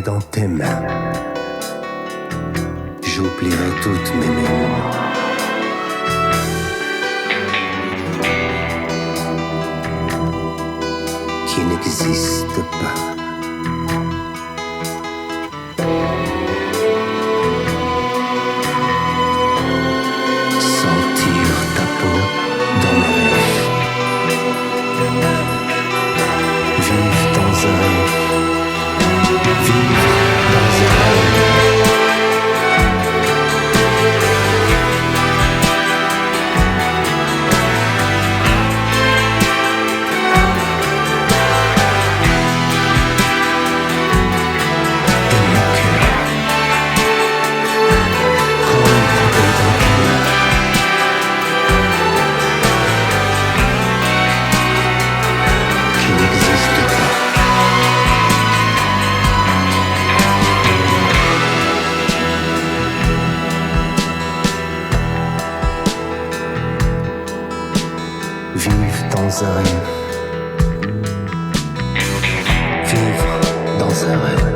tomber dans tes mains. J'oublierai toutes mes mémoires. Qui n'existent pas. Sentir ta peau dans mes rêves. Vivre dans un rêve. Vivre dans un rêve. Vivre dans un rêve. Vivre dans un rêve.